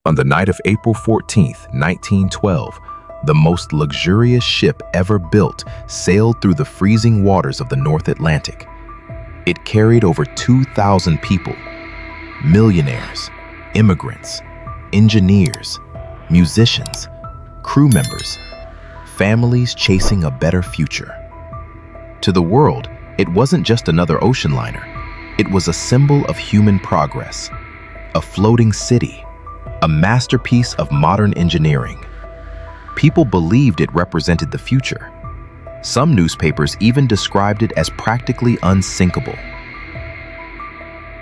On the night of April 14th, 1912, the most luxurious ship ever built sailed through the freezing waters of the North Atlantic. It carried over 2,000 people, millionaires, immigrants, engineers, musicians, crew members, families chasing a better future. To the world, it wasn't just another ocean liner. It was a symbol of human progress, a floating city, a masterpiece of modern engineering. People believed it represented the future. Some newspapers even described it as practically unsinkable.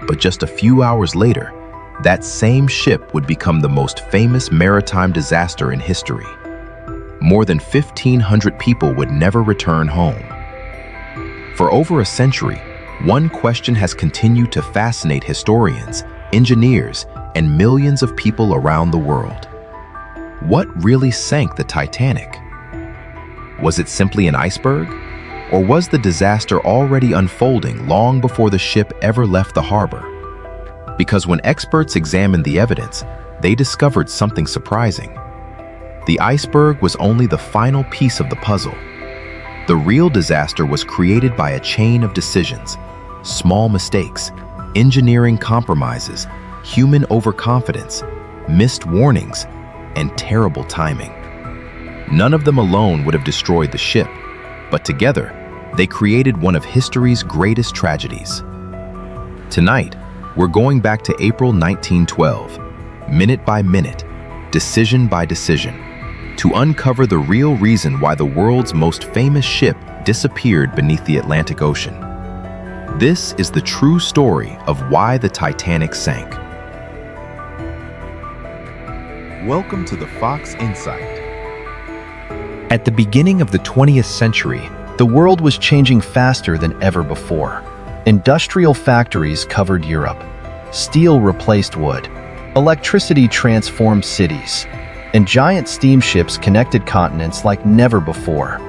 But just a few hours later, that same ship would become the most famous maritime disaster in history. More than 1,500 people would never return home. For over a century, one question has continued to fascinate historians, engineers, and millions of people around the world. What really sank the Titanic? Was it simply an iceberg? Or was the disaster already unfolding long before the ship ever left the harbor? Because when experts examined the evidence, they discovered something surprising. The iceberg was only the final piece of the puzzle. The real disaster was created by a chain of decisions, small mistakes, engineering compromises, human overconfidence, missed warnings, and terrible timing. None of them alone would have destroyed the ship, but together, they created one of history's greatest tragedies. Tonight, we're going back to April 1912, minute by minute, decision by decision, to uncover the real reason why the world's most famous ship disappeared beneath the Atlantic Ocean. This is the true story of why the Titanic sank. Welcome to the Fox Insight. At the beginning of the 20th century, the world was changing faster than ever before. Industrial factories covered Europe. Steel replaced wood. Electricity transformed cities. And giant steamships connected continents like never before.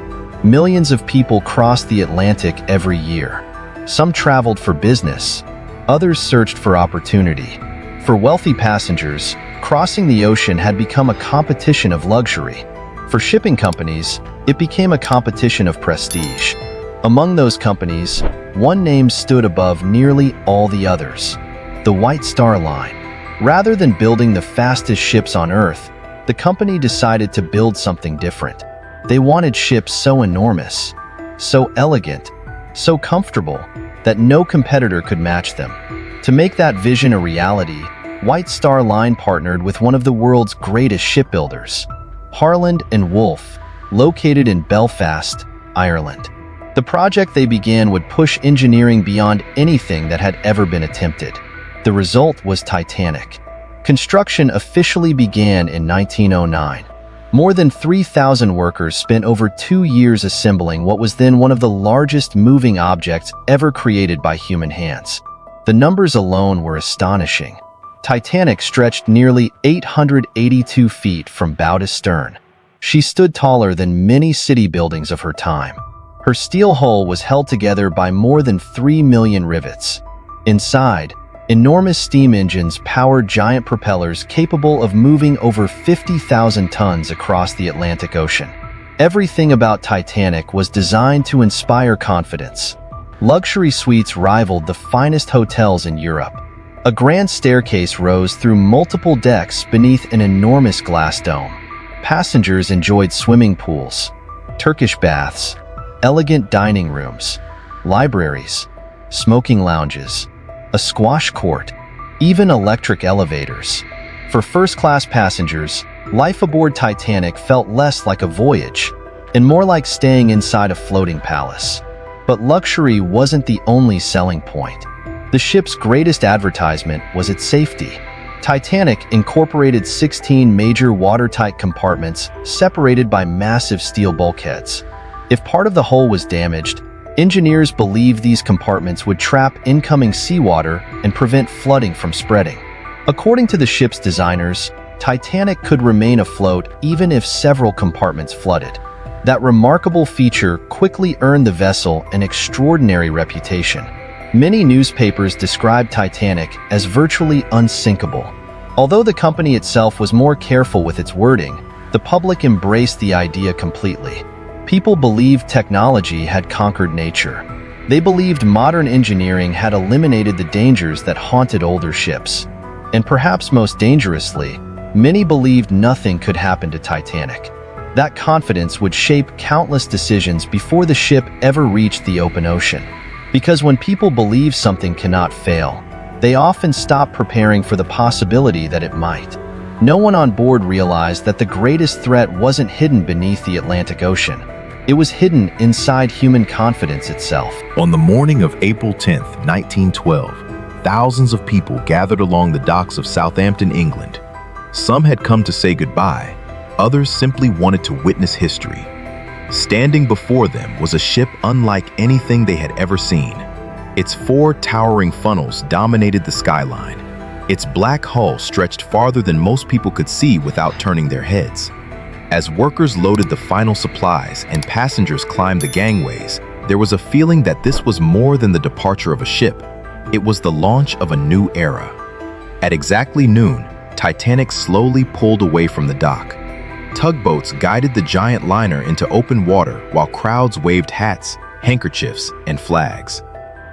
Millions of people crossed the Atlantic every year. Some traveled for business. Others searched for opportunity. For wealthy passengers, crossing the ocean had become a competition of luxury. For shipping companies, it became a competition of prestige. Among those companies, one name stood above nearly all the others: the White Star Line. Rather than building the fastest ships on Earth, the company decided to build something different. They wanted ships so enormous, so elegant, so comfortable, that no competitor could match them. To make that vision a reality, White Star Line partnered with one of the world's greatest shipbuilders, Harland and Wolff, located in Belfast, Ireland. The project they began would push engineering beyond anything that had ever been attempted. The result was Titanic. Construction officially began in 1909. More than 3,000 workers spent over 2 years assembling what was then one of the largest moving objects ever created by human hands. The numbers alone were astonishing. Titanic stretched nearly 882 feet from bow to stern. She stood taller than many city buildings of her time. Her steel hull was held together by more than 3 million rivets. Inside, enormous steam engines powered giant propellers capable of moving over 50,000 tons across the Atlantic Ocean. Everything about Titanic was designed to inspire confidence. Luxury suites rivaled the finest hotels in Europe. A grand staircase rose through multiple decks beneath an enormous glass dome. Passengers enjoyed swimming pools, Turkish baths, elegant dining rooms, libraries, smoking lounges, a squash court, even electric elevators. For first-class passengers, life aboard Titanic felt less like a voyage and more like staying inside a floating palace. But luxury wasn't the only selling point. The ship's greatest advertisement was its safety. Titanic incorporated 16 major watertight compartments separated by massive steel bulkheads. If part of the hull was damaged, engineers believed these compartments would trap incoming seawater and prevent flooding from spreading. According to the ship's designers, Titanic could remain afloat even if several compartments flooded. That remarkable feature quickly earned the vessel an extraordinary reputation. Many newspapers described Titanic as virtually unsinkable. Although the company itself was more careful with its wording, the public embraced the idea completely. People believed technology had conquered nature. They believed modern engineering had eliminated the dangers that haunted older ships. And perhaps most dangerously, many believed nothing could happen to Titanic. That confidence would shape countless decisions before the ship ever reached the open ocean. Because when people believe something cannot fail, they often stop preparing for the possibility that it might. No one on board realized that the greatest threat wasn't hidden beneath the Atlantic Ocean. It was hidden inside human confidence itself. On the morning of April 10, 1912, thousands of people gathered along the docks of Southampton, England. Some had come to say goodbye, others simply wanted to witness history. Standing before them was a ship unlike anything they had ever seen. Its 4 towering funnels dominated the skyline. Its black hull stretched farther than most people could see without turning their heads. As workers loaded the final supplies and passengers climbed the gangways, there was a feeling that this was more than the departure of a ship. It was the launch of a new era. At exactly noon, Titanic slowly pulled away from the dock. Tugboats guided the giant liner into open water while crowds waved hats, handkerchiefs, and flags.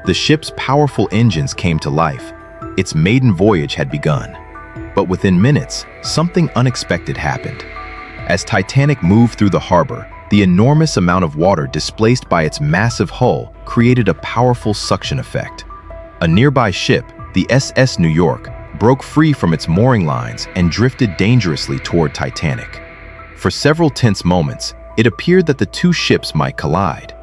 The ship's powerful engines came to life. Its maiden voyage had begun. But within minutes, something unexpected happened. As Titanic moved through the harbor, the enormous amount of water displaced by its massive hull created a powerful suction effect. A nearby ship, the SS New York, broke free from its mooring lines and drifted dangerously toward Titanic. For several tense moments, it appeared that the two ships might collide.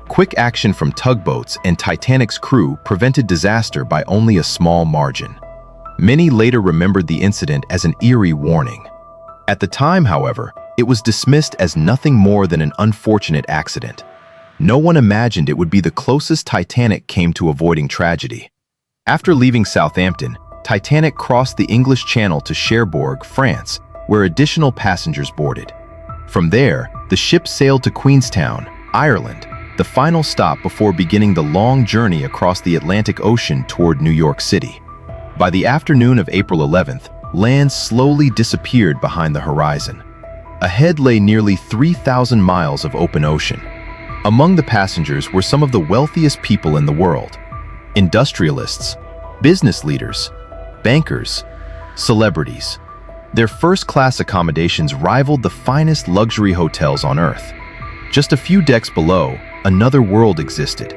Quick action from tugboats and Titanic's crew prevented disaster by only a small margin. Many later remembered the incident as an eerie warning. At the time, however, it was dismissed as nothing more than an unfortunate accident. No one imagined it would be the closest Titanic came to avoiding tragedy. After leaving Southampton, Titanic crossed the English Channel to Cherbourg, France, where additional passengers boarded. From there, the ship sailed to Queenstown, Ireland, the final stop before beginning the long journey across the Atlantic Ocean toward New York City. By the afternoon of April 11th, land slowly disappeared behind the horizon. Ahead lay nearly 3,000 miles of open ocean. Among the passengers were some of the wealthiest people in the world: industrialists, business leaders, bankers, celebrities. Their first-class accommodations rivaled the finest luxury hotels on Earth. Just a few decks below, another world existed.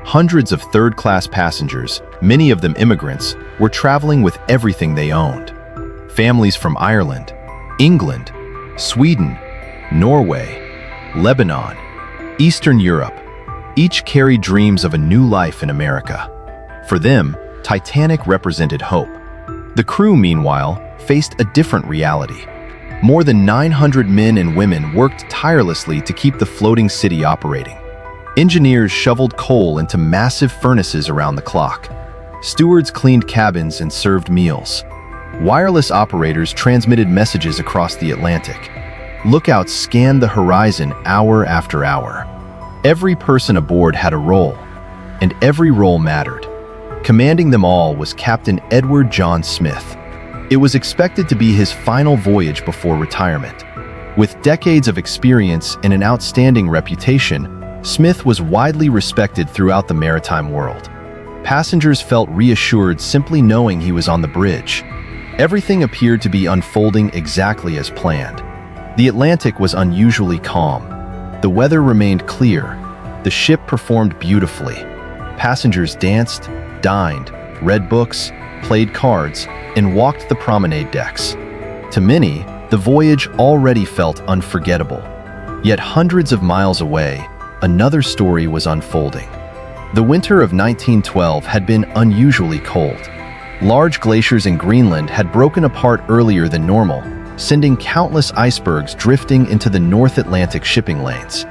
Hundreds of third-class passengers, many of them immigrants, were traveling with everything they owned. Families from Ireland, England, Sweden, Norway, Lebanon, Eastern Europe, each carried dreams of a new life in America. For them, Titanic represented hope. The crew, meanwhile, faced a different reality. More than 900 men and women worked tirelessly to keep the floating city operating. Engineers shoveled coal into massive furnaces around the clock. Stewards cleaned cabins and served meals. Wireless operators transmitted messages across the Atlantic. Lookouts scanned the horizon hour after hour. Every person aboard had a role, and every role mattered. Commanding them all was Captain Edward John Smith. It was expected to be his final voyage before retirement. With decades of experience and an outstanding reputation, Smith was widely respected throughout the maritime world. Passengers felt reassured simply knowing he was on the bridge. Everything appeared to be unfolding exactly as planned. The Atlantic was unusually calm. The weather remained clear. The ship performed beautifully. Passengers danced, dined, read books, played cards, and walked the promenade decks. To many, the voyage already felt unforgettable. Yet hundreds of miles away, another story was unfolding. The winter of 1912 had been unusually cold. Large glaciers in Greenland had broken apart earlier than normal, sending countless icebergs drifting into the North Atlantic shipping lanes.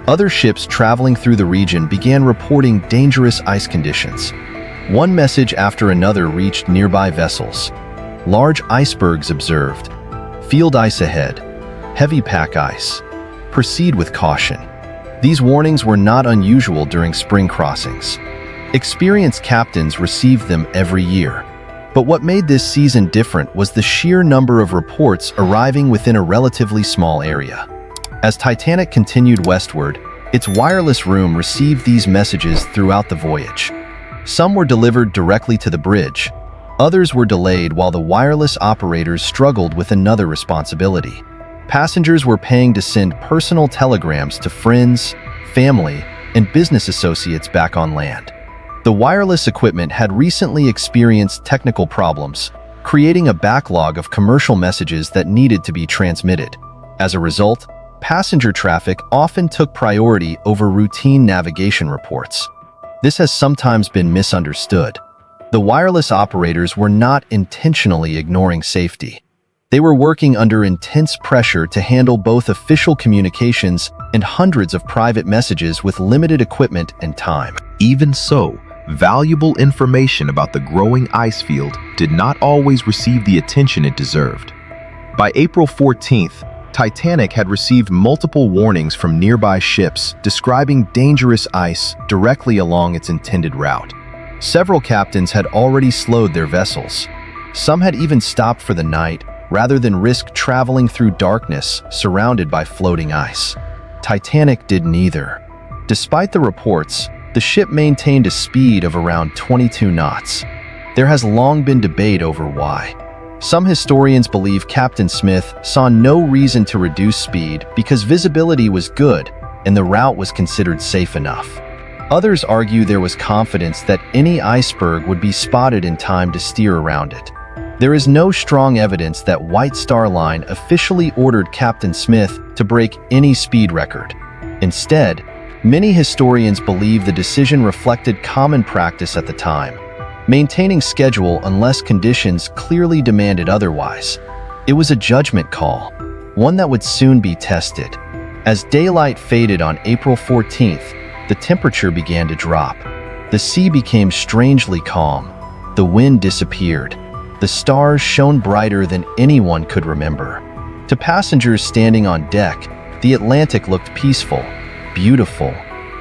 Other ships traveling through the region began reporting dangerous ice conditions. One message after another reached nearby vessels. Large icebergs observed. Field ice ahead. Heavy pack ice. Proceed with caution. These warnings were not unusual during spring crossings. Experienced captains received them every year. But what made this season different was the sheer number of reports arriving within a relatively small area. As Titanic continued westward, its wireless room received these messages throughout the voyage. Some were delivered directly to the bridge. Others were delayed while the wireless operators struggled with another responsibility. Passengers were paying to send personal telegrams to friends, family, and business associates back on land. The wireless equipment had recently experienced technical problems, creating a backlog of commercial messages that needed to be transmitted. As a result, passenger traffic often took priority over routine navigation reports. This has sometimes been misunderstood. The wireless operators were not intentionally ignoring safety. They were working under intense pressure to handle both official communications and hundreds of private messages with limited equipment and time. Even so, valuable information about the growing ice field did not always receive the attention it deserved. By April 14th, Titanic had received multiple warnings from nearby ships describing dangerous ice directly along its intended route. Several captains had already slowed their vessels. Some had even stopped for the night rather than risk traveling through darkness surrounded by floating ice. Titanic did neither. Despite the reports, the ship maintained a speed of around 22 knots. There has long been debate over why. Some historians believe Captain Smith saw no reason to reduce speed because visibility was good and the route was considered safe enough. Others argue there was confidence that any iceberg would be spotted in time to steer around it. There is no strong evidence that White Star Line officially ordered Captain Smith to break any speed record. Instead, many historians believe the decision reflected common practice at the time, maintaining schedule unless conditions clearly demanded otherwise. It was a judgment call, one that would soon be tested. As daylight faded on April 14th, the temperature began to drop. The sea became strangely calm. The wind disappeared. The stars shone brighter than anyone could remember. To passengers standing on deck, the Atlantic looked peaceful, beautiful,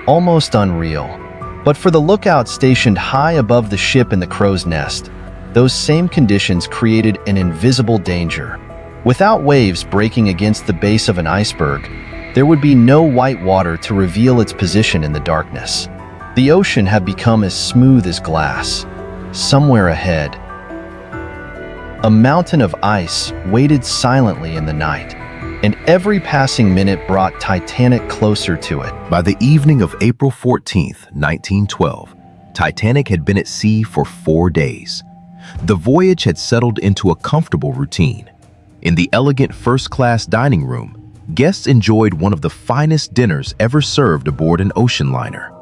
almost unreal. But for the lookout stationed high above the ship in the crow's nest, those same conditions created an invisible danger. Without waves breaking against the base of an iceberg, there would be no white water to reveal its position in the darkness. The ocean had become as smooth as glass. Somewhere ahead, a mountain of ice waited silently in the night, and every passing minute brought Titanic closer to it. By the evening of April 14th, 1912, Titanic had been at sea for 4 days. The voyage had settled into a comfortable routine. In the elegant first-class dining room, guests enjoyed one of the finest dinners ever served aboard an ocean liner.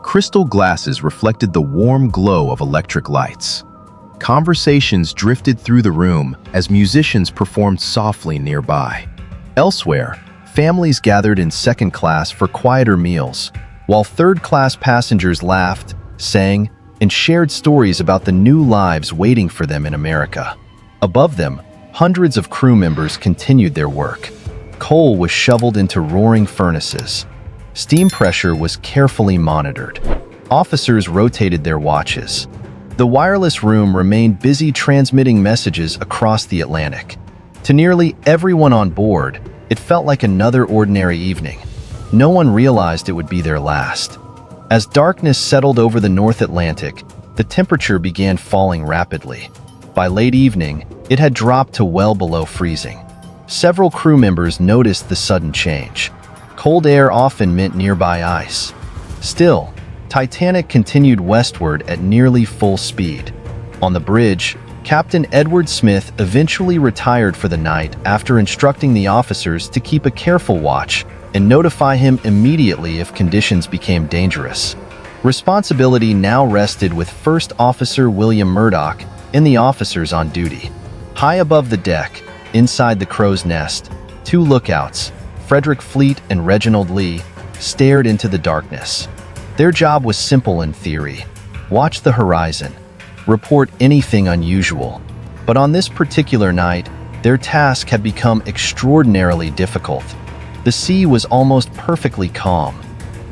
Crystal glasses reflected the warm glow of electric lights. Conversations drifted through the room as musicians performed softly nearby. Elsewhere, families gathered in second class for quieter meals, while third-class passengers laughed, sang, and shared stories about the new lives waiting for them in America. Above them, hundreds of crew members continued their work. Coal was shoveled into roaring furnaces. Steam pressure was carefully monitored. Officers rotated their watches. The wireless room remained busy transmitting messages across the Atlantic. To nearly everyone on board, it felt like another ordinary evening. No one realized it would be their last. As darkness settled over the North Atlantic, the temperature began falling rapidly. By late evening, it had dropped to well below freezing. Several crew members noticed the sudden change. Cold air often meant nearby ice. Still, Titanic continued westward at nearly full speed. On the bridge, Captain Edward Smith eventually retired for the night after instructing the officers to keep a careful watch and notify him immediately if conditions became dangerous. Responsibility now rested with First Officer William Murdoch and the officers on duty. High above the deck, inside the crow's nest, 2 lookouts, Frederick Fleet and Reginald Lee, stared into the darkness. Their job was simple in theory: watch the horizon, report anything unusual. But on this particular night, their task had become extraordinarily difficult. The sea was almost perfectly calm.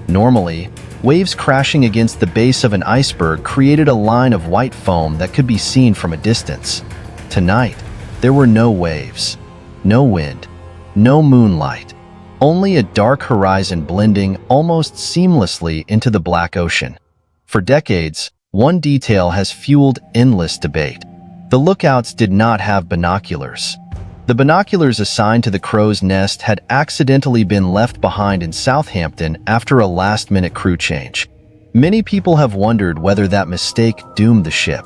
Normally, Waves crashing against the base of an iceberg created a line of white foam that could be seen from a distance. Tonight, there were no waves, no wind, no moonlight, only a dark horizon blending almost seamlessly into the black ocean. For decades, one detail has fueled endless debate. The lookouts did not have binoculars. The binoculars assigned to the crow's nest had accidentally been left behind in Southampton after a last-minute crew change. Many people have wondered whether that mistake doomed the ship.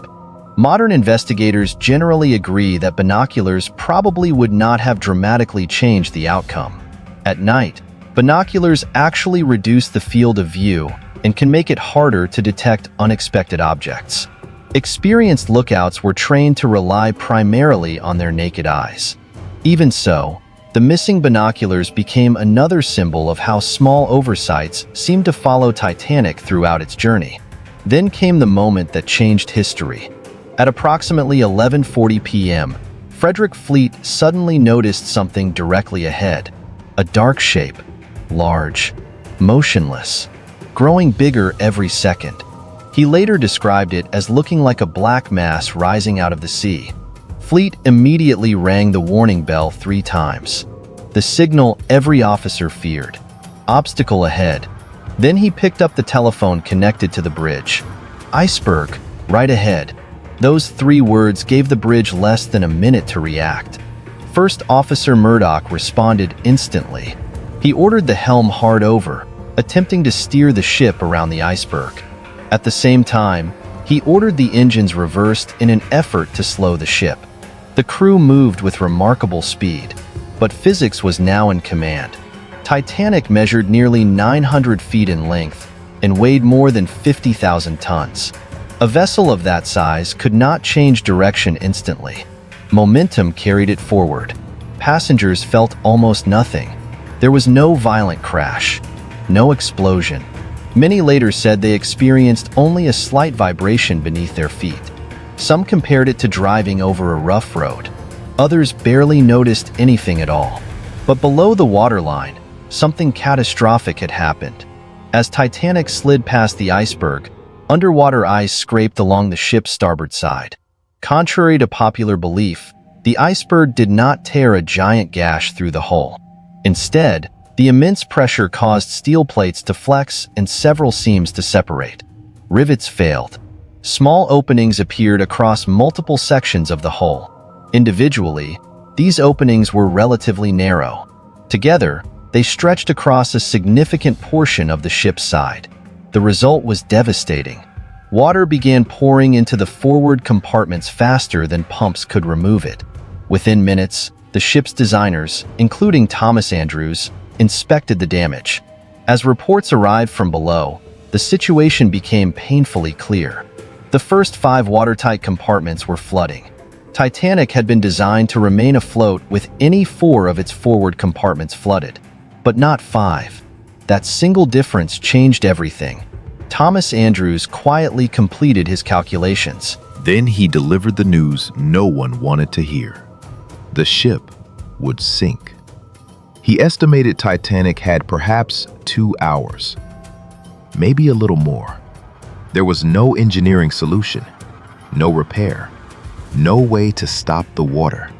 Modern investigators generally agree that binoculars probably would not have dramatically changed the outcome. At night, binoculars actually reduce the field of view and can make it harder to detect unexpected objects. Experienced lookouts were trained to rely primarily on their naked eyes. Even so, the missing binoculars became another symbol of how small oversights seemed to follow Titanic throughout its journey. Then came the moment that changed history. At approximately 11:40 p.m., Frederick Fleet suddenly noticed something directly ahead. A dark shape, large, motionless, growing bigger every second. He later described it as looking like a black mass rising out of the sea. Fleet immediately rang the warning bell 3 times. The signal every officer feared. Obstacle ahead. Then he picked up the telephone connected to the bridge. Iceberg, right ahead. Those 3 words gave the bridge less than a minute to react. First Officer Murdoch responded instantly. He ordered the helm hard over, attempting to steer the ship around the iceberg. At the same time, he ordered the engines reversed in an effort to slow the ship. The crew moved with remarkable speed, but physics was now in command. Titanic measured nearly 900 feet in length and weighed more than 50,000 tons. A vessel of that size could not change direction instantly. Momentum carried it forward. Passengers felt almost nothing. There was no violent crash, no explosion. Many later said they experienced only a slight vibration beneath their feet. Some compared it to driving over a rough road. Others barely noticed anything at all. But below the waterline, something catastrophic had happened. As Titanic slid past the iceberg, underwater ice scraped along the ship's starboard side. Contrary to popular belief, the iceberg did not tear a giant gash through the hull. Instead, the immense pressure caused steel plates to flex and several seams to separate. Rivets failed. Small openings appeared across multiple sections of the hull. Individually, these openings were relatively narrow. Together, they stretched across a significant portion of the ship's side. The result was devastating. Water began pouring into the forward compartments faster than pumps could remove it. Within minutes, the ship's designers, including Thomas Andrews, inspected the damage. As reports arrived from below, the situation became painfully clear. The first 5 watertight compartments were flooding. Titanic had been designed to remain afloat with any 4 of its forward compartments flooded, but not 5. That single difference changed everything. Thomas Andrews quietly completed his calculations. Then he delivered the news no one wanted to hear. The ship would sink. He estimated Titanic had perhaps 2 hours, maybe a little more. There was no engineering solution, no repair, no way to stop the water.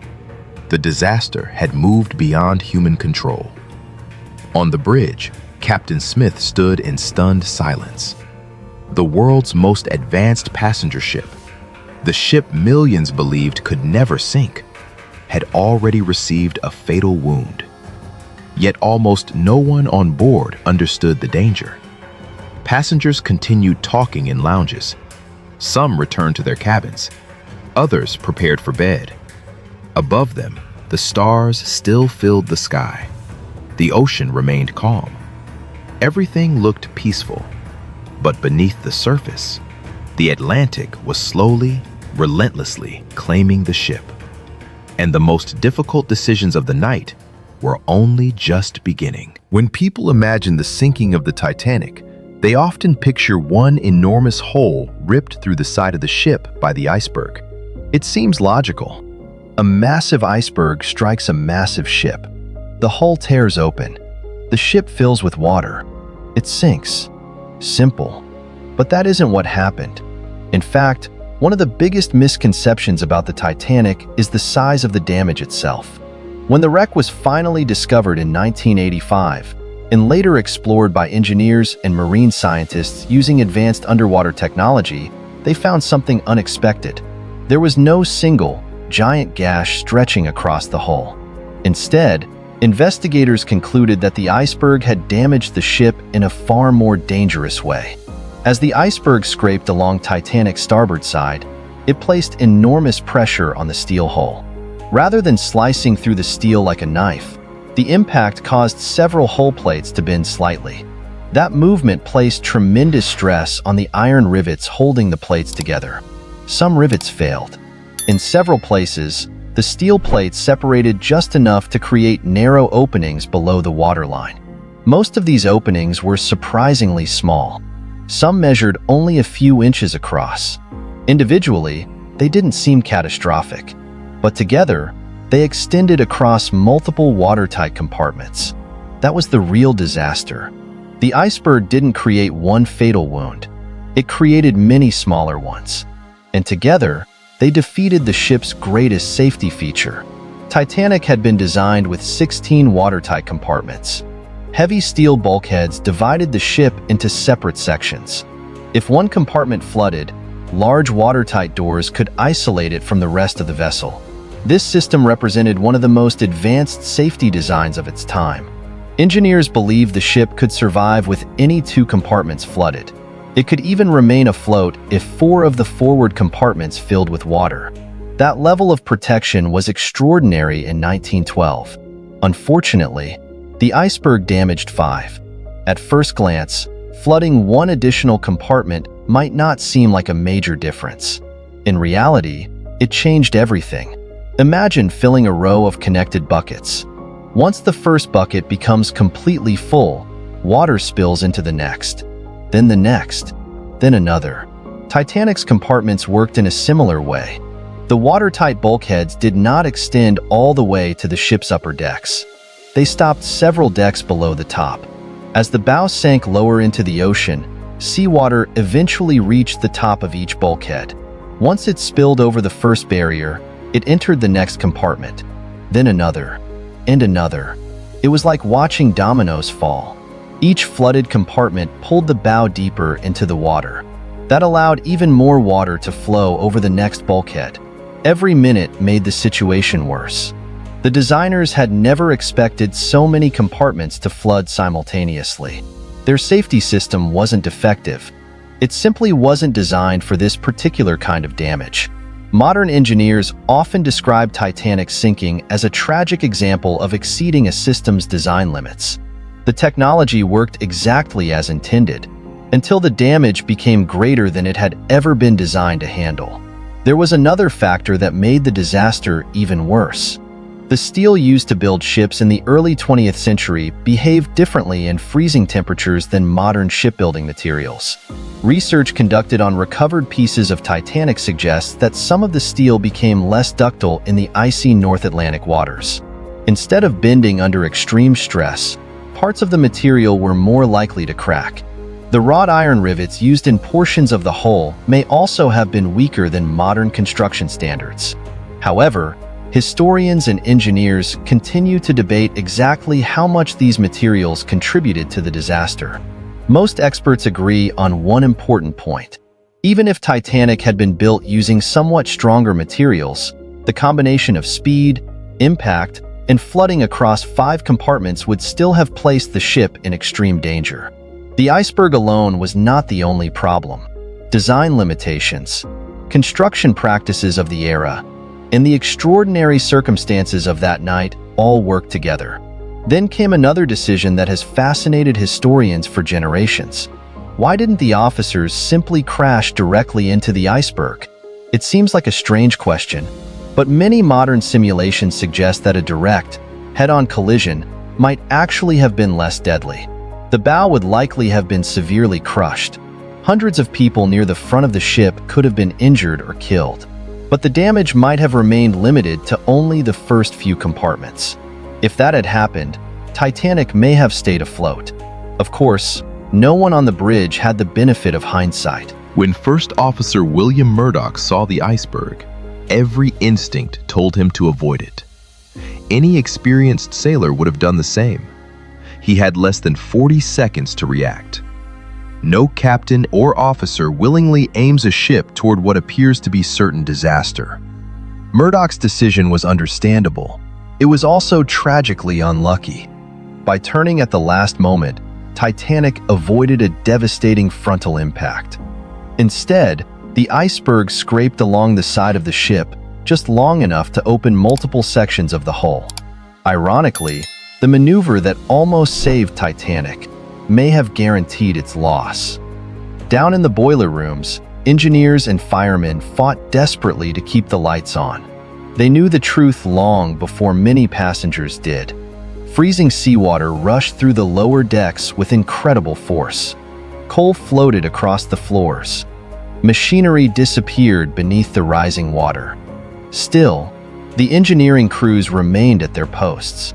The disaster had moved beyond human control. On the bridge, Captain Smith stood in stunned silence. The world's most advanced passenger ship, the ship millions believed could never sink, had already received a fatal wound. Yet almost no one on board understood the danger. Passengers continued talking in lounges. Some returned to their cabins. Others prepared for bed. Above them, the stars still filled the sky. The ocean remained calm. Everything looked peaceful. But beneath the surface, the Atlantic was slowly, relentlessly claiming the ship. And the most difficult decisions of the night were only just beginning. When people imagine the sinking of the Titanic, they often picture one enormous hole ripped through the side of the ship by the iceberg. It seems logical. A massive iceberg strikes a massive ship. The hull tears open. The ship fills with water. It sinks. Simple. But that isn't what happened. In fact, one of the biggest misconceptions about the Titanic is the size of the damage itself. When the wreck was finally discovered in 1985, and later explored by engineers and marine scientists using advanced underwater technology, they found something unexpected. There was no single, giant gash stretching across the hull. Instead, investigators concluded that the iceberg had damaged the ship in a far more dangerous way. As the iceberg scraped along Titanic's starboard side, it placed enormous pressure on the steel hull. Rather than slicing through the steel like a knife, the impact caused several hull plates to bend slightly. That movement placed tremendous stress on the iron rivets holding the plates together. Some rivets failed. In several places, the steel plates separated just enough to create narrow openings below the waterline. Most of these openings were surprisingly small. Some measured only a few inches across. Individually, they didn't seem catastrophic, but together, they extended across multiple watertight compartments. That was the real disaster. The iceberg didn't create one fatal wound. It created many smaller ones. And together, they defeated the ship's greatest safety feature. Titanic had been designed with 16 watertight compartments. Heavy steel bulkheads divided the ship into separate sections. If one compartment flooded, large watertight doors could isolate it from the rest of the vessel. This system represented one of the most advanced safety designs of its time. Engineers believed the ship could survive with any two compartments flooded. It could even remain afloat if 4 of the forward compartments filled with water. That level of protection was extraordinary in 1912. Unfortunately, the iceberg damaged 5. At first glance, flooding one additional compartment might not seem like a major difference. In reality, it changed everything. Imagine filling a row of connected buckets. Once the first bucket becomes completely full, water spills into the next, then another. Titanic's compartments worked in a similar way. The watertight bulkheads did not extend all the way to the ship's upper decks. They stopped several decks below the top. As the bow sank lower into the ocean, seawater eventually reached the top of each bulkhead. Once it spilled over the first barrier, it entered the next compartment, then another, and another. It was like watching dominoes fall. Each flooded compartment pulled the bow deeper into the water. That allowed even more water to flow over the next bulkhead. Every minute made the situation worse. The designers had never expected so many compartments to flood simultaneously. Their safety system wasn't defective. It simply wasn't designed for this particular kind of damage. Modern engineers often describe Titanic sinking as a tragic example of exceeding a system's design limits. The technology worked exactly as intended, until the damage became greater than it had ever been designed to handle. There was another factor that made the disaster even worse. The steel used to build ships in the early 20th century behaved differently in freezing temperatures than modern shipbuilding materials. Research conducted on recovered pieces of Titanic suggests that some of the steel became less ductile in the icy North Atlantic waters. Instead of bending under extreme stress, parts of the material were more likely to crack. The wrought iron rivets used in portions of the hull may also have been weaker than modern construction standards. However, historians and engineers continue to debate exactly how much these materials contributed to the disaster. Most experts agree on one important point. Even if Titanic had been built using somewhat stronger materials, the combination of speed, impact, and flooding across 5 compartments would still have placed the ship in extreme danger. The iceberg alone was not the only problem. Design limitations, construction practices of the era, and the extraordinary circumstances of that night all worked together. Then came another decision that has fascinated historians for generations. Why didn't the officers simply crash directly into the iceberg? It seems like a strange question, but many modern simulations suggest that a direct, head-on collision might actually have been less deadly. The bow would likely have been severely crushed. Hundreds of people near the front of the ship could have been injured or killed. But the damage might have remained limited to only the first few compartments. If that had happened, Titanic may have stayed afloat. Of course, no one on the bridge had the benefit of hindsight. When First Officer William Murdoch saw the iceberg, every instinct told him to avoid it. Any experienced sailor would have done the same. He had less than 40 seconds to react. No captain or officer willingly aims a ship toward what appears to be certain disaster. Murdoch's decision was understandable. It was also tragically unlucky. By turning at the last moment, Titanic avoided a devastating frontal impact. Instead, the iceberg scraped along the side of the ship just long enough to open multiple sections of the hull. Ironically, the maneuver that almost saved Titanic may have guaranteed its loss. Down in the boiler rooms, engineers and firemen fought desperately to keep the lights on. They knew the truth long before many passengers did. Freezing seawater rushed through the lower decks with incredible force. Coal floated across the floors. Machinery disappeared beneath the rising water. Still, the engineering crews remained at their posts.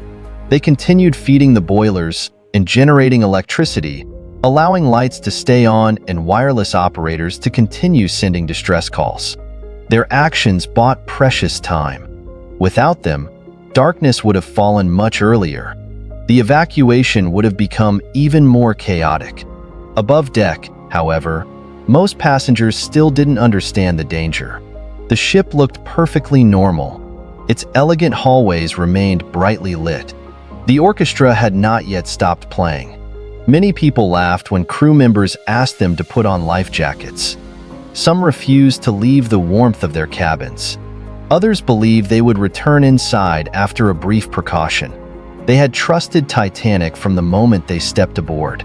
They continued feeding the boilers and generating electricity, allowing lights to stay on and wireless operators to continue sending distress calls. Their actions bought precious time. Without them, darkness would have fallen much earlier. The evacuation would have become even more chaotic. Above deck, however, most passengers still didn't understand the danger. The ship looked perfectly normal. Its elegant hallways remained brightly lit. The orchestra had not yet stopped playing. Many people laughed when crew members asked them to put on life jackets. Some refused to leave the warmth of their cabins. Others believed they would return inside after a brief precaution. They had trusted Titanic from the moment they stepped aboard.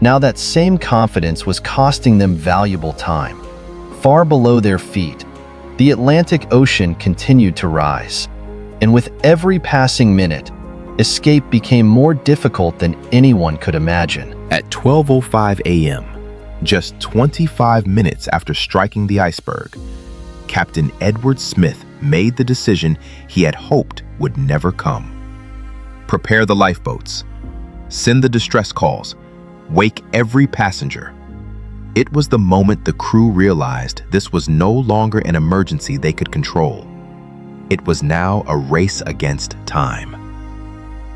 Now that same confidence was costing them valuable time. Far below their feet, the Atlantic Ocean continued to rise. And with every passing minute, escape became more difficult than anyone could imagine. At 12:05 a.m., just 25 minutes after striking the iceberg, Captain Edward Smith made the decision he had hoped would never come. Prepare the lifeboats. Send the distress calls. Wake every passenger. It was the moment the crew realized this was no longer an emergency they could control. It was now a race against time.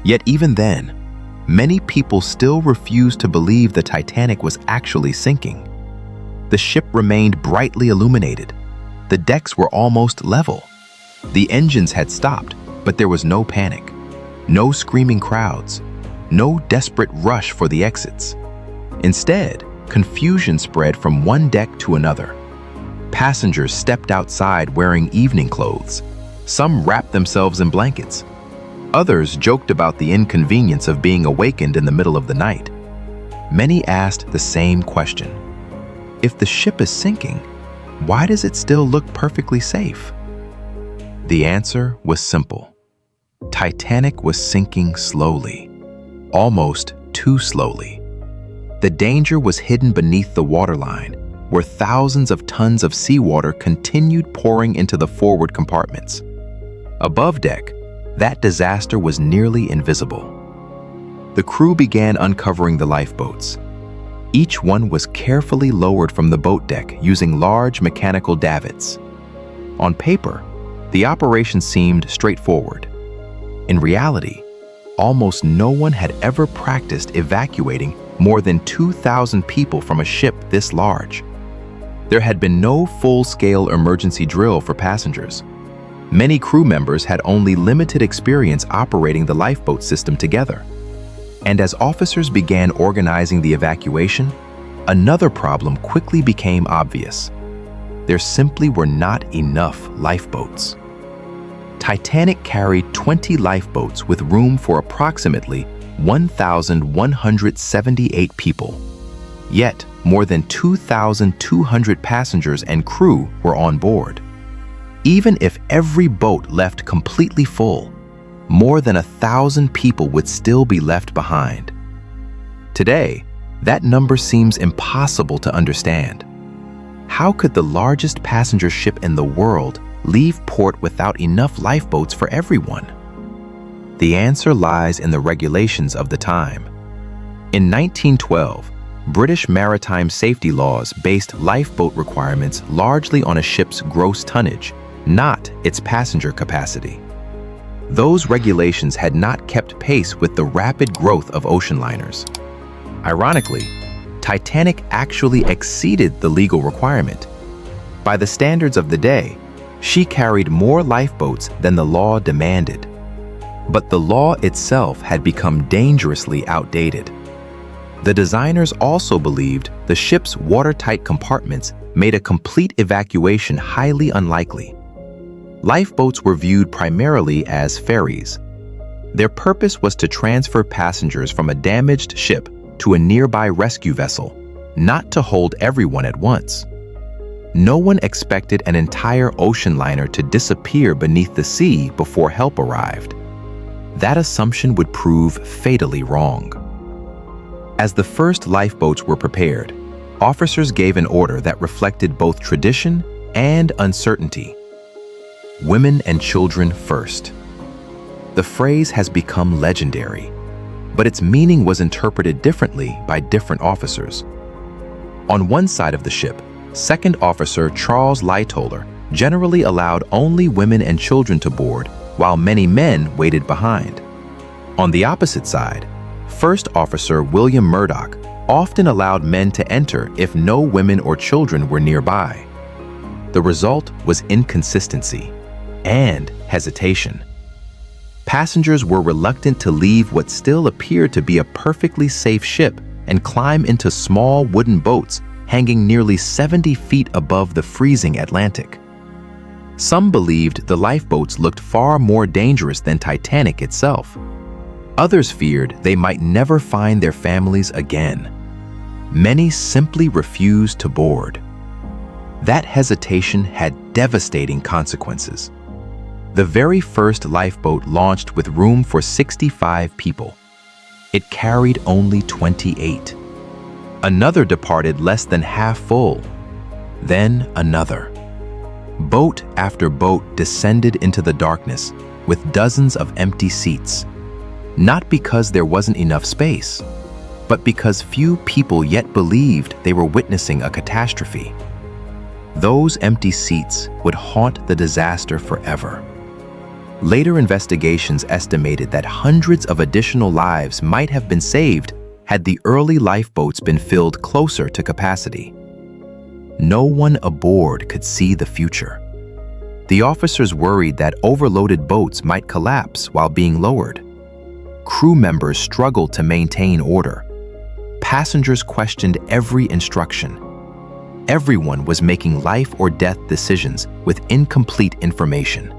Yet even then, many people still refused to believe the Titanic was actually sinking. The ship remained brightly illuminated. The decks were almost level. The engines had stopped, but there was no panic, no screaming crowds, no desperate rush for the exits. Instead, confusion spread from one deck to another. Passengers stepped outside wearing evening clothes. Some wrapped themselves in blankets. Others joked about the inconvenience of being awakened in the middle of the night. Many asked the same question. If the ship is sinking, why does it still look perfectly safe? The answer was simple. Titanic was sinking slowly, almost too slowly. The danger was hidden beneath the waterline, where thousands of tons of seawater continued pouring into the forward compartments. Above deck, that disaster was nearly invisible. The crew began uncovering the lifeboats. Each one was carefully lowered from the boat deck using large mechanical davits. On paper, the operation seemed straightforward. In reality, almost no one had ever practiced evacuating more than 2,000 people from a ship this large. There had been no full-scale emergency drill for passengers. Many crew members had only limited experience operating the lifeboat system together. And as officers began organizing the evacuation, another problem quickly became obvious. There simply were not enough lifeboats. Titanic carried 20 lifeboats with room for approximately 1,178 people. Yet, more than 2,200 passengers and crew were on board. Even if every boat left completely full, more than 1,000 people would still be left behind. Today, that number seems impossible to understand. How could the largest passenger ship in the world leave port without enough lifeboats for everyone? The answer lies in the regulations of the time. In 1912, British maritime safety laws based lifeboat requirements largely on a ship's gross tonnage, not its passenger capacity. Those regulations had not kept pace with the rapid growth of ocean liners. Ironically, Titanic actually exceeded the legal requirement. By the standards of the day, she carried more lifeboats than the law demanded. But the law itself had become dangerously outdated. The designers also believed the ship's watertight compartments made a complete evacuation highly unlikely. Lifeboats were viewed primarily as ferries. Their purpose was to transfer passengers from a damaged ship to a nearby rescue vessel, not to hold everyone at once. No one expected an entire ocean liner to disappear beneath the sea before help arrived. That assumption would prove fatally wrong. As the first lifeboats were prepared, officers gave an order that reflected both tradition and uncertainty. Women and children first. The phrase has become legendary, but its meaning was interpreted differently by different officers. On one side of the ship, Second Officer Charles Lightoller generally allowed only women and children to board, while many men waited behind. On the opposite side, First Officer William Murdoch often allowed men to enter if no women or children were nearby. The result was inconsistency and hesitation. Passengers were reluctant to leave what still appeared to be a perfectly safe ship and climb into small wooden boats hanging nearly 70 feet above the freezing Atlantic. Some believed the lifeboats looked far more dangerous than Titanic itself. Others feared they might never find their families again. Many simply refused to board. That hesitation had devastating consequences. The very first lifeboat launched with room for 65 people. It carried only 28. Another departed less than half full. Then another. Boat after boat descended into the darkness with dozens of empty seats. Not because there wasn't enough space, but because few people yet believed they were witnessing a catastrophe. Those empty seats would haunt the disaster forever. Later investigations estimated that hundreds of additional lives might have been saved had the early lifeboats been filled closer to capacity. No one aboard could see the future. The officers worried that overloaded boats might collapse while being lowered. Crew members struggled to maintain order. Passengers questioned every instruction. Everyone was making life or death decisions with incomplete information.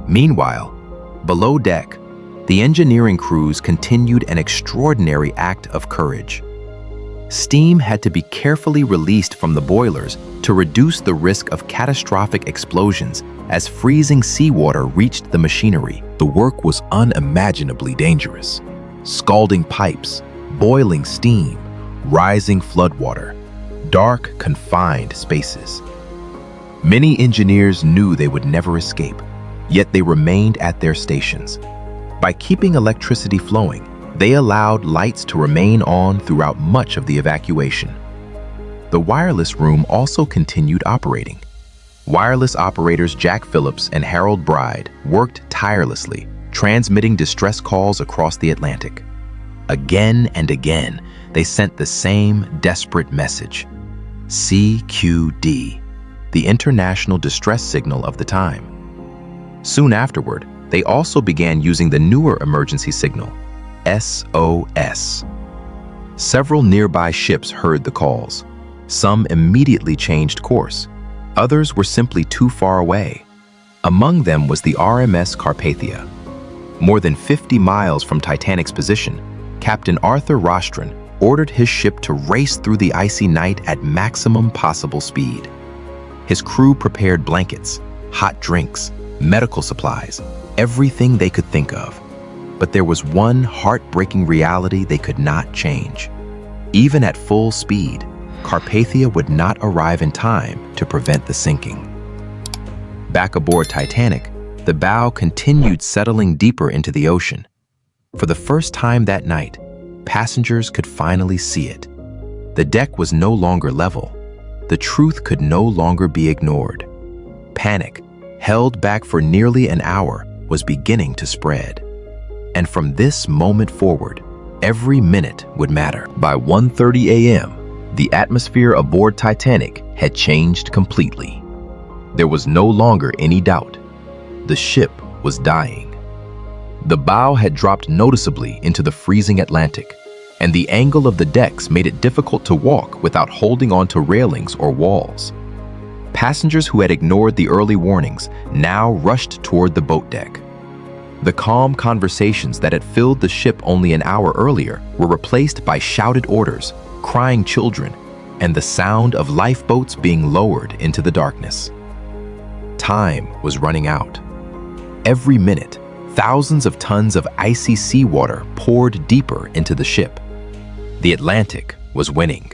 Meanwhile, below deck, the engineering crews continued an extraordinary act of courage. Steam had to be carefully released from the boilers to reduce the risk of catastrophic explosions as freezing seawater reached the machinery. The work was unimaginably dangerous. Scalding pipes, boiling steam, rising floodwater, dark, confined spaces. Many engineers knew they would never escape, yet they remained at their stations. By keeping electricity flowing, they allowed lights to remain on throughout much of the evacuation. The wireless room also continued operating. Wireless operators Jack Phillips and Harold Bride worked tirelessly, transmitting distress calls across the Atlantic. Again and again, they sent the same desperate message: CQD, the international distress signal of the time. Soon afterward, they also began using the newer emergency signal, SOS. Several nearby ships heard the calls. Some immediately changed course. Others were simply too far away. Among them was the RMS Carpathia. More than 50 miles from Titanic's position, Captain Arthur Rostron ordered his ship to race through the icy night at maximum possible speed. His crew prepared blankets, hot drinks, medical supplies, everything they could think of. But there was one heartbreaking reality they could not change. Even at full speed, Carpathia would not arrive in time to prevent the sinking. Back aboard Titanic, the bow continued settling deeper into the ocean. For the first time that night, passengers could finally see it. The deck was no longer level. The truth could no longer be ignored. Panic, held back for nearly an hour, was beginning to spread. And from this moment forward, every minute would matter. By 1:30 a.m., the atmosphere aboard Titanic had changed completely. There was no longer any doubt. The ship was dying. The bow had dropped noticeably into the freezing Atlantic, and the angle of the decks made it difficult to walk without holding onto railings or walls. Passengers who had ignored the early warnings now rushed toward the boat deck. The calm conversations that had filled the ship only an hour earlier were replaced by shouted orders, crying children, and the sound of lifeboats being lowered into the darkness. Time was running out. Every minute, thousands of tons of icy seawater poured deeper into the ship. The Atlantic was winning.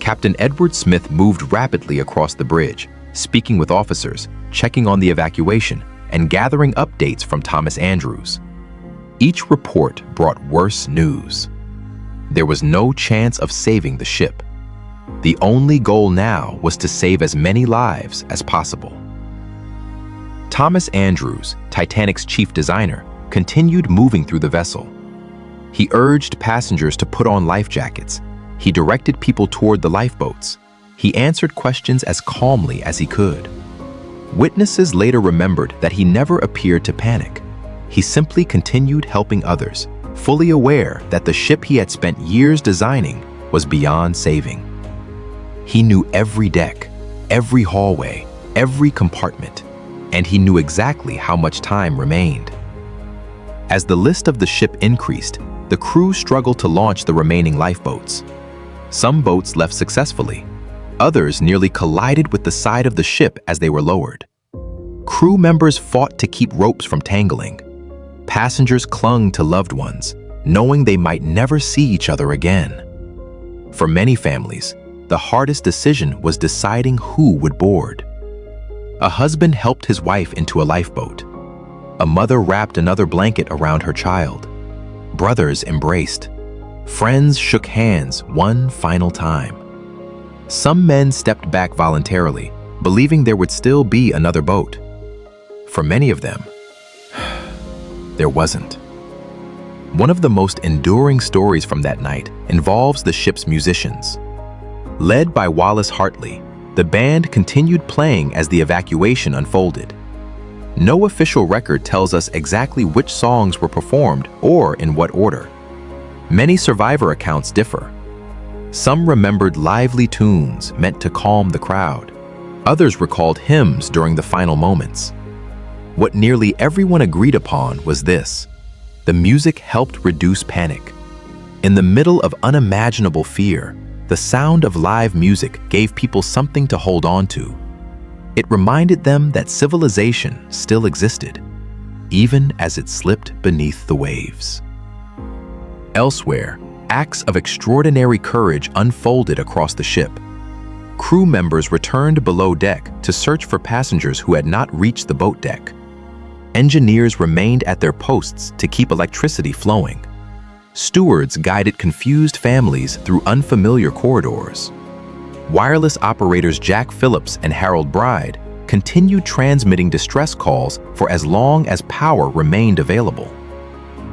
Captain Edward Smith moved rapidly across the bridge, speaking with officers, checking on the evacuation, and gathering updates from Thomas Andrews. Each report brought worse news. There was no chance of saving the ship. The only goal now was to save as many lives as possible. Thomas Andrews, Titanic's chief designer, continued moving through the vessel. He urged passengers to put on life jackets. He directed people toward the lifeboats. He answered questions as calmly as he could. Witnesses later remembered that he never appeared to panic. He simply continued helping others, fully aware that the ship he had spent years designing was beyond saving. He knew every deck, every hallway, every compartment, and he knew exactly how much time remained. As the list of the ship increased, the crew struggled to launch the remaining lifeboats. Some boats left successfully. Others nearly collided with the side of the ship as they were lowered. Crew members fought to keep ropes from tangling. Passengers clung to loved ones, knowing they might never see each other again. For many families, the hardest decision was deciding who would board. A husband helped his wife into a lifeboat. A mother wrapped another blanket around her child. Brothers embraced. Friends shook hands one final time. Some men stepped back voluntarily, believing there would still be another boat. For many of them, there wasn't. One of the most enduring stories from that night involves the ship's musicians. Led by Wallace Hartley, the band continued playing as the evacuation unfolded. No official record tells us exactly which songs were performed or in what order. Many survivor accounts differ. Some remembered lively tunes meant to calm the crowd. Others recalled hymns during the final moments. What nearly everyone agreed upon was this: the music helped reduce panic. In the middle of unimaginable fear, the sound of live music gave people something to hold on to. It reminded them that civilization still existed, even as it slipped beneath the waves. Elsewhere, acts of extraordinary courage unfolded across the ship. Crew members returned below deck to search for passengers who had not reached the boat deck. Engineers remained at their posts to keep electricity flowing. Stewards guided confused families through unfamiliar corridors. Wireless operators Jack Phillips and Harold Bride continued transmitting distress calls for as long as power remained available.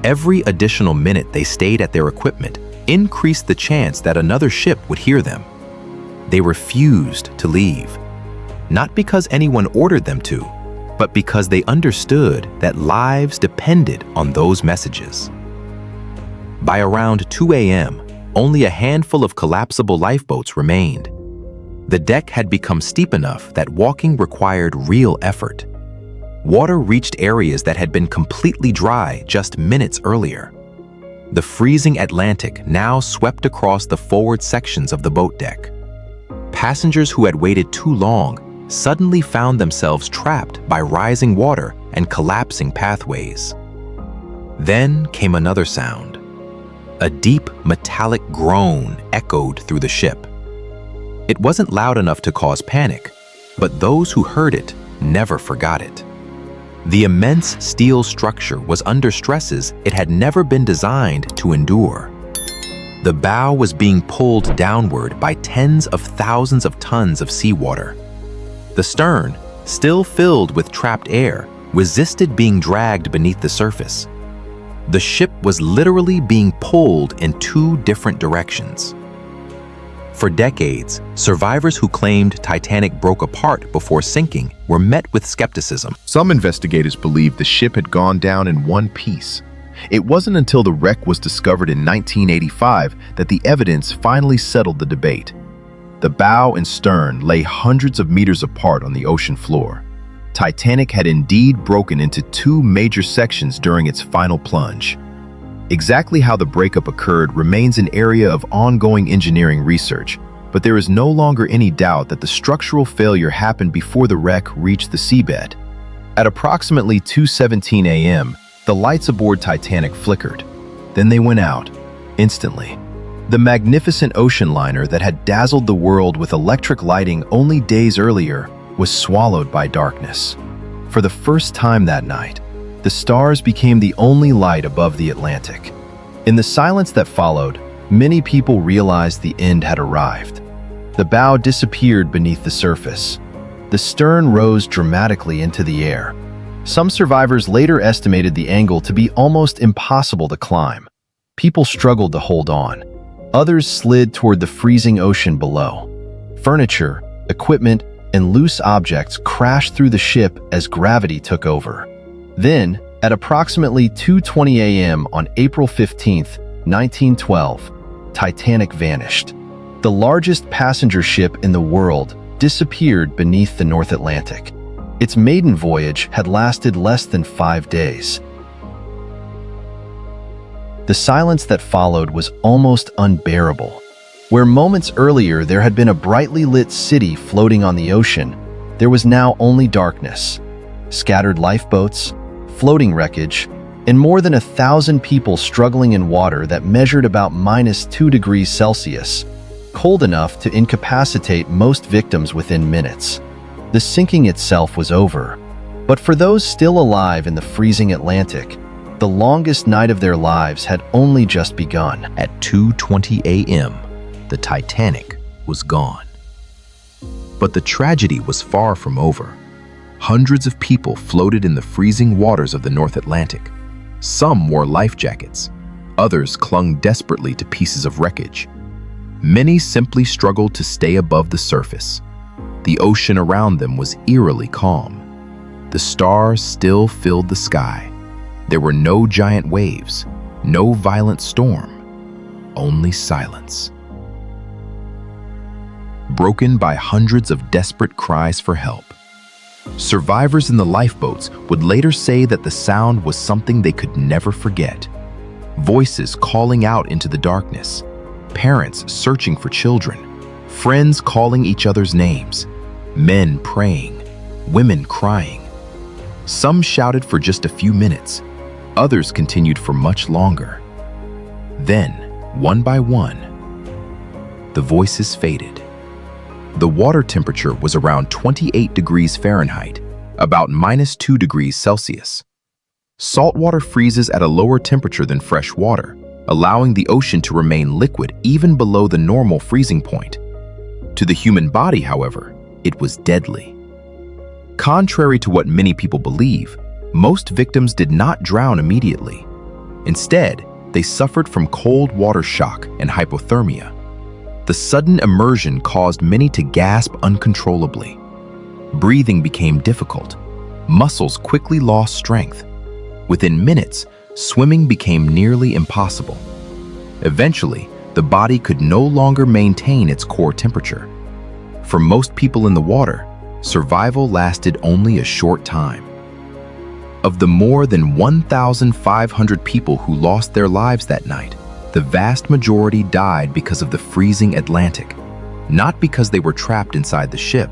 Every additional minute they stayed at their equipment increased the chance that another ship would hear them. They refused to leave, not because anyone ordered them to, but because they understood that lives depended on those messages. By around 2 a.m., only a handful of collapsible lifeboats remained. The deck had become steep enough that walking required real effort. Water reached areas that had been completely dry just minutes earlier. The freezing Atlantic now swept across the forward sections of the boat deck. Passengers who had waited too long suddenly found themselves trapped by rising water and collapsing pathways. Then came another sound. A deep, metallic groan echoed through the ship. It wasn't loud enough to cause panic, but those who heard it never forgot it. The immense steel structure was under stresses it had never been designed to endure. The bow was being pulled downward by tens of thousands of tons of seawater. The stern, still filled with trapped air, resisted being dragged beneath the surface. The ship was literally being pulled in two different directions. For decades, survivors who claimed Titanic broke apart before sinking were met with skepticism. Some investigators believed the ship had gone down in one piece. It wasn't until the wreck was discovered in 1985 that the evidence finally settled the debate. The bow and stern lay hundreds of meters apart on the ocean floor. Titanic had indeed broken into two major sections during its final plunge. Exactly how the breakup occurred remains an area of ongoing engineering research, but there is no longer any doubt that the structural failure happened before the wreck reached the seabed. At approximately 2:17 a.m., the lights aboard Titanic flickered. Then they went out, instantly. The magnificent ocean liner that had dazzled the world with electric lighting only days earlier was swallowed by darkness. For the first time that night, the stars became the only light above the Atlantic. In the silence that followed, many people realized the end had arrived. The bow disappeared beneath the surface. The stern rose dramatically into the air. Some survivors later estimated the angle to be almost impossible to climb. People struggled to hold on. Others slid toward the freezing ocean below. Furniture, equipment, and loose objects crashed through the ship as gravity took over. Then, at approximately 2:20 a.m. on April 15, 1912, Titanic vanished. The largest passenger ship in the world disappeared beneath the North Atlantic. Its maiden voyage had lasted less than 5 days. The silence that followed was almost unbearable. Where moments earlier there had been a brightly lit city floating on the ocean, there was now only darkness. Scattered lifeboats, floating wreckage, and more than 1,000 people struggling in water that measured about -2 degrees Celsius, cold enough to incapacitate most victims within minutes. The sinking itself was over, but for those still alive in the freezing Atlantic, the longest night of their lives had only just begun. At 2:20 a.m., the Titanic was gone. But the tragedy was far from over. Hundreds of people floated in the freezing waters of the North Atlantic. Some wore life jackets. Others clung desperately to pieces of wreckage. Many simply struggled to stay above the surface. The ocean around them was eerily calm. The stars still filled the sky. There were no giant waves, no violent storm, only silence. Broken by hundreds of desperate cries for help. Survivors in the lifeboats would later say that the sound was something they could never forget. Voices calling out into the darkness, parents searching for children, friends calling each other's names, men praying, women crying. Some shouted for just a few minutes, others continued for much longer. Then, one by one, the voices faded. The water temperature was around 28 degrees Fahrenheit, about -2 degrees Celsius. Salt water freezes at a lower temperature than fresh water, allowing the ocean to remain liquid even below the normal freezing point. To the human body, however, it was deadly. Contrary to what many people believe, most victims did not drown immediately. Instead, they suffered from cold water shock and hypothermia. The sudden immersion caused many to gasp uncontrollably. Breathing became difficult. Muscles quickly lost strength. Within minutes, swimming became nearly impossible. Eventually, the body could no longer maintain its core temperature. For most people in the water, survival lasted only a short time. Of the more than 1,500 people who lost their lives that night, the vast majority died because of the freezing Atlantic, not because they were trapped inside the ship.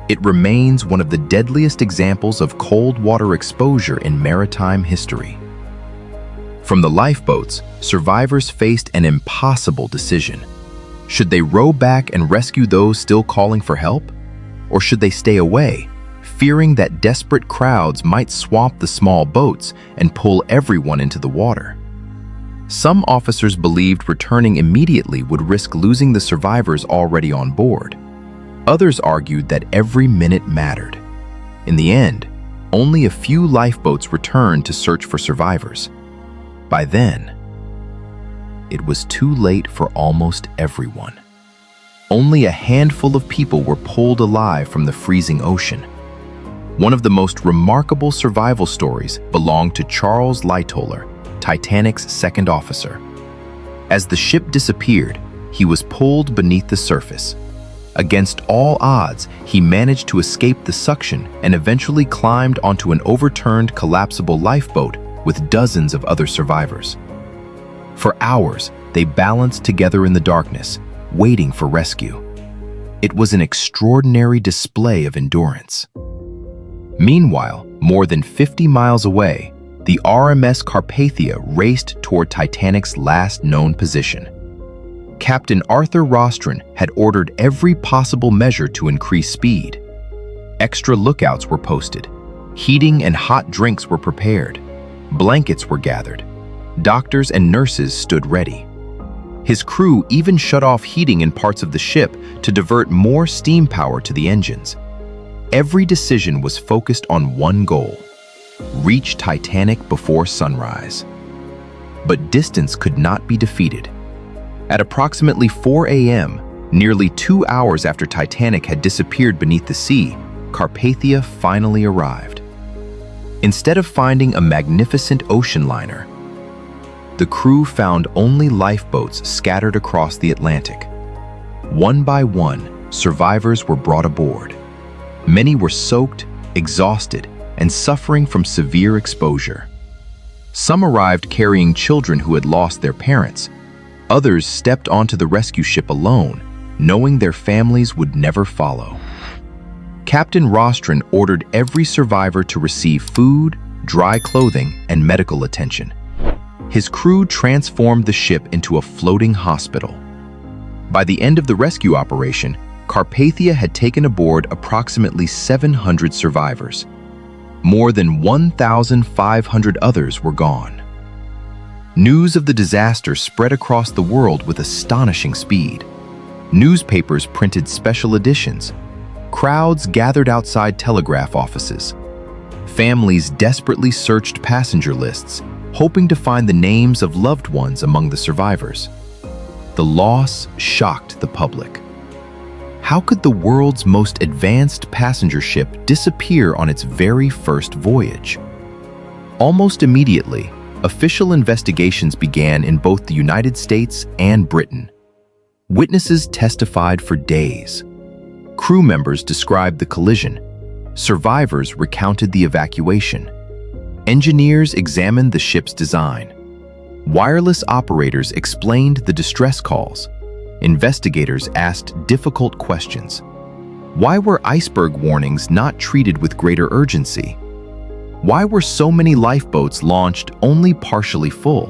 It remains one of the deadliest examples of cold water exposure in maritime history. From the lifeboats, survivors faced an impossible decision. Should they row back and rescue those still calling for help? Or should they stay away, fearing that desperate crowds might swamp the small boats and pull everyone into the water? Some officers believed returning immediately would risk losing the survivors already on board. Others argued that every minute mattered. In the end, only a few lifeboats returned to search for survivors. By then, it was too late for almost everyone. Only a handful of people were pulled alive from the freezing ocean. One of the most remarkable survival stories belonged to Charles Lightoller, Titanic's second officer. As the ship disappeared, he was pulled beneath the surface. Against all odds, he managed to escape the suction and eventually climbed onto an overturned collapsible lifeboat with dozens of other survivors. For hours, they balanced together in the darkness, waiting for rescue. It was an extraordinary display of endurance. Meanwhile, more than 50 miles away, the RMS Carpathia raced toward Titanic's last known position. Captain Arthur Rostron had ordered every possible measure to increase speed. Extra lookouts were posted. Heating and hot drinks were prepared. Blankets were gathered. Doctors and nurses stood ready. His crew even shut off heating in parts of the ship to divert more steam power to the engines. Every decision was focused on one goal: reach Titanic before sunrise. But distance could not be defeated. At approximately 4 a.m., nearly 2 hours after Titanic had disappeared beneath the sea, Carpathia finally arrived. Instead of finding a magnificent ocean liner, the crew found only lifeboats scattered across the Atlantic. One by one, survivors were brought aboard. Many were soaked, exhausted, and suffering from severe exposure. Some arrived carrying children who had lost their parents. Others stepped onto the rescue ship alone, knowing their families would never follow. Captain Rostron ordered every survivor to receive food, dry clothing, and medical attention. His crew transformed the ship into a floating hospital. By the end of the rescue operation, Carpathia had taken aboard approximately 700 survivors. More than 1,500 others were gone. News of the disaster spread across the world with astonishing speed. Newspapers printed special editions. Crowds gathered outside telegraph offices. Families desperately searched passenger lists, hoping to find the names of loved ones among the survivors. The loss shocked the public. How could the world's most advanced passenger ship disappear on its very first voyage? Almost immediately, official investigations began in both the United States and Britain. Witnesses testified for days. Crew members described the collision. Survivors recounted the evacuation. Engineers examined the ship's design. Wireless operators explained the distress calls. Investigators asked difficult questions. Why were iceberg warnings not treated with greater urgency? Why were so many lifeboats launched only partially full?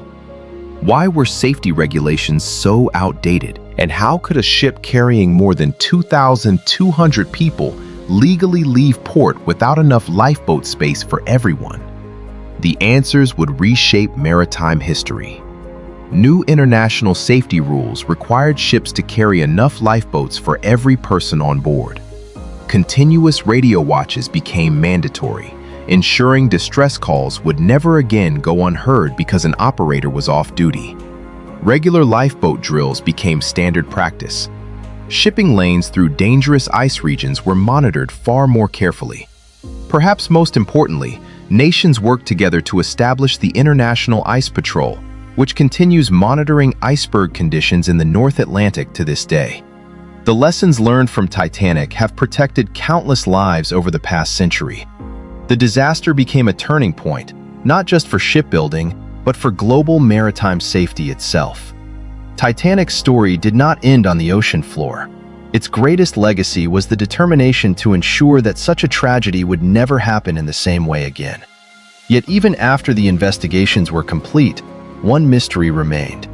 Why were safety regulations so outdated? And how could a ship carrying more than 2,200 people legally leave port without enough lifeboat space for everyone? The answers would reshape maritime history. New international safety rules required ships to carry enough lifeboats for every person on board. Continuous radio watches became mandatory, ensuring distress calls would never again go unheard because an operator was off duty. Regular lifeboat drills became standard practice. Shipping lanes through dangerous ice regions were monitored far more carefully. Perhaps most importantly, nations worked together to establish the International Ice Patrol, which continues monitoring iceberg conditions in the North Atlantic to this day. The lessons learned from Titanic have protected countless lives over the past century. The disaster became a turning point, not just for shipbuilding, but for global maritime safety itself. Titanic's story did not end on the ocean floor. Its greatest legacy was the determination to ensure that such a tragedy would never happen in the same way again. Yet even after the investigations were complete, one mystery remained.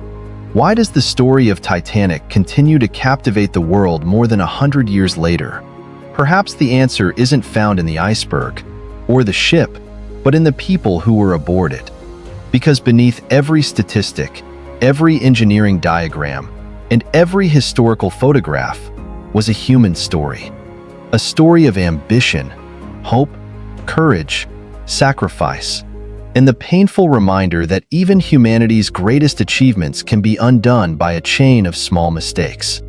Why does the story of Titanic continue to captivate the world more than 100 years later? Perhaps the answer isn't found in the iceberg or the ship, but in the people who were aboard it. Because beneath every statistic, Every engineering diagram and every historical photograph was a human story. A story of ambition, hope, courage, sacrifice, and the painful reminder that even humanity's greatest achievements can be undone by a chain of small mistakes.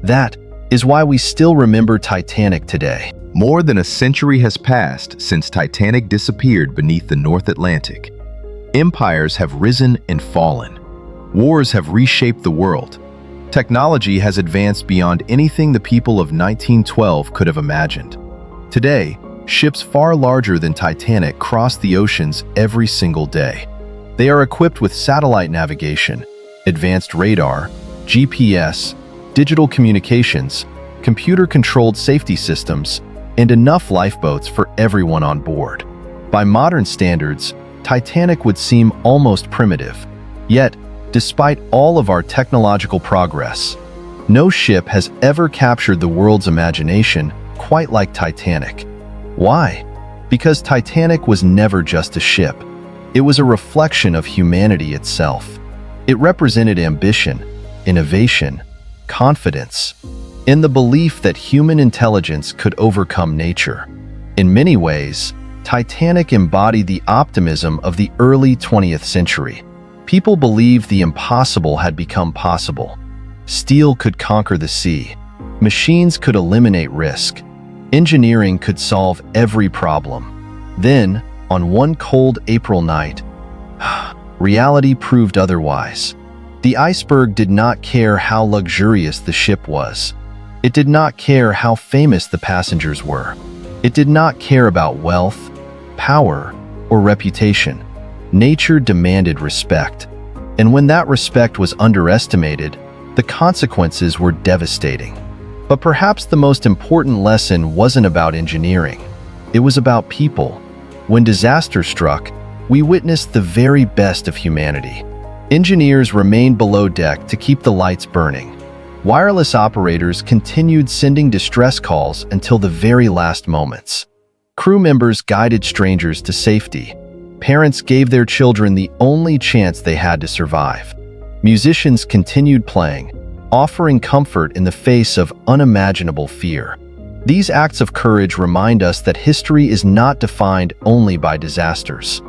That is why we still remember Titanic today. More than a century has passed since Titanic disappeared beneath the North Atlantic. Empires have risen and fallen. Wars have reshaped the world. Technology has advanced beyond anything the people of 1912 could have imagined. Today, ships far larger than Titanic cross the oceans every single day. They are equipped with satellite navigation, advanced radar, GPS, digital communications, computer-controlled safety systems, and enough lifeboats for everyone on board. By modern standards, Titanic would seem almost primitive. Yet, despite all of our technological progress, no ship has ever captured the world's imagination quite like Titanic. Why? Because Titanic was never just a ship. It was a reflection of humanity itself. It represented ambition, innovation, confidence, and the belief that human intelligence could overcome nature. In many ways, Titanic embodied the optimism of the early 20th century. People believed the impossible had become possible. Steel could conquer the sea. Machines could eliminate risk. Engineering could solve every problem. Then, on one cold April night, reality proved otherwise. The iceberg did not care how luxurious the ship was. It did not care how famous the passengers were. It did not care about wealth, power, or reputation. Nature demanded respect. And when that respect was underestimated, the consequences were devastating. But perhaps the most important lesson wasn't about engineering. It was about people. When disaster struck, we witnessed the very best of humanity. Engineers remained below deck to keep the lights burning. Wireless operators continued sending distress calls until the very last moments. Crew members guided strangers to safety. Parents gave their children the only chance they had to survive. Musicians continued playing, offering comfort in the face of unimaginable fear. These acts of courage remind us that history is not defined only by disasters.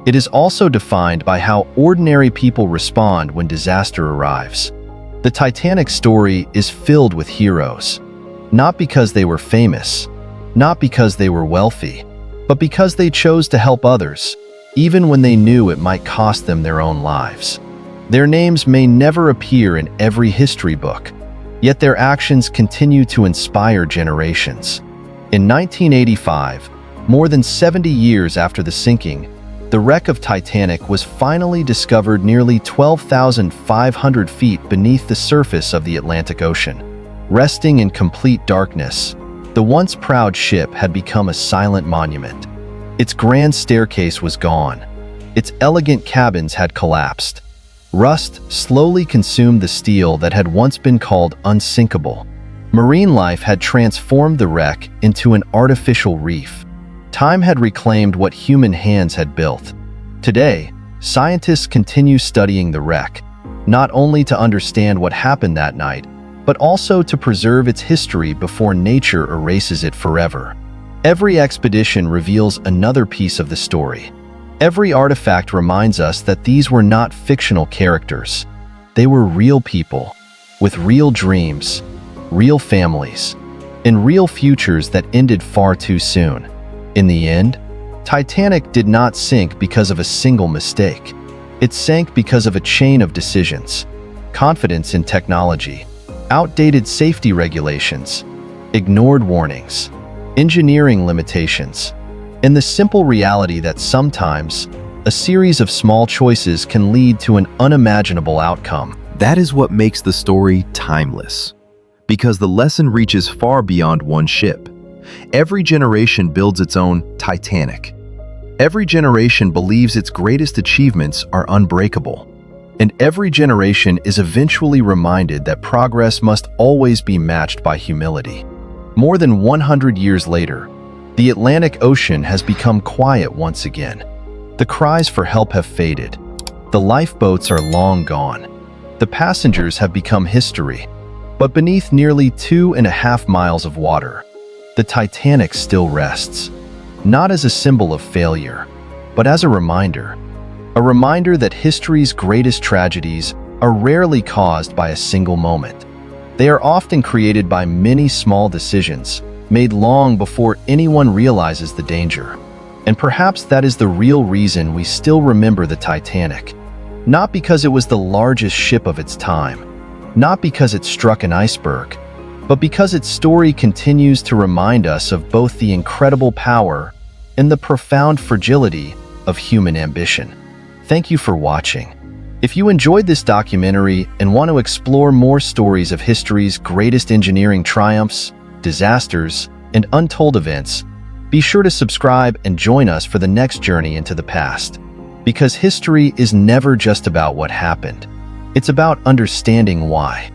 It is also defined by how ordinary people respond when disaster arrives. The Titanic story is filled with heroes, not because they were famous, not because they were wealthy, but because they chose to help others, even when they knew it might cost them their own lives. Their names may never appear in every history book, yet their actions continue to inspire generations. In 1985, more than 70 years after the sinking, the wreck of Titanic was finally discovered nearly 12,500 feet beneath the surface of the Atlantic Ocean. Resting in complete darkness, the once proud ship had become a silent monument. Its grand staircase was gone. Its elegant cabins had collapsed. Rust slowly consumed the steel that had once been called unsinkable. Marine life had transformed the wreck into an artificial reef. Time had reclaimed what human hands had built. Today, scientists continue studying the wreck, not only to understand what happened that night, but also to preserve its history before nature erases it forever. Every expedition reveals another piece of the story. Every artifact reminds us that these were not fictional characters. They were real people, with real dreams, real families, and real futures that ended far too soon. In the end, Titanic did not sink because of a single mistake. It sank because of a chain of decisions: confidence in technology, outdated safety regulations, ignored warnings, engineering limitations, and the simple reality that sometimes a series of small choices can lead to an unimaginable outcome. That is what makes the story timeless, because the lesson reaches far beyond one ship. Every generation builds its own Titanic. Every generation believes its greatest achievements are unbreakable. And every generation is eventually reminded that progress must always be matched by humility. More than 100 years later, the Atlantic Ocean has become quiet once again. The cries for help have faded. The lifeboats are long gone. The passengers have become history. But beneath nearly 2.5 miles of water, the Titanic still rests, not as a symbol of failure, but as a reminder that history's greatest tragedies are rarely caused by a single moment. They are often created by many small decisions, made long before anyone realizes the danger. And perhaps that is the real reason we still remember the Titanic. Not because it was the largest ship of its time, not because it struck an iceberg, but because its story continues to remind us of both the incredible power and the profound fragility of human ambition. Thank you for watching. If you enjoyed this documentary and want to explore more stories of history's greatest engineering triumphs, disasters, and untold events, be sure to subscribe and join us for the next journey into the past. Because history is never just about what happened. It's about understanding why.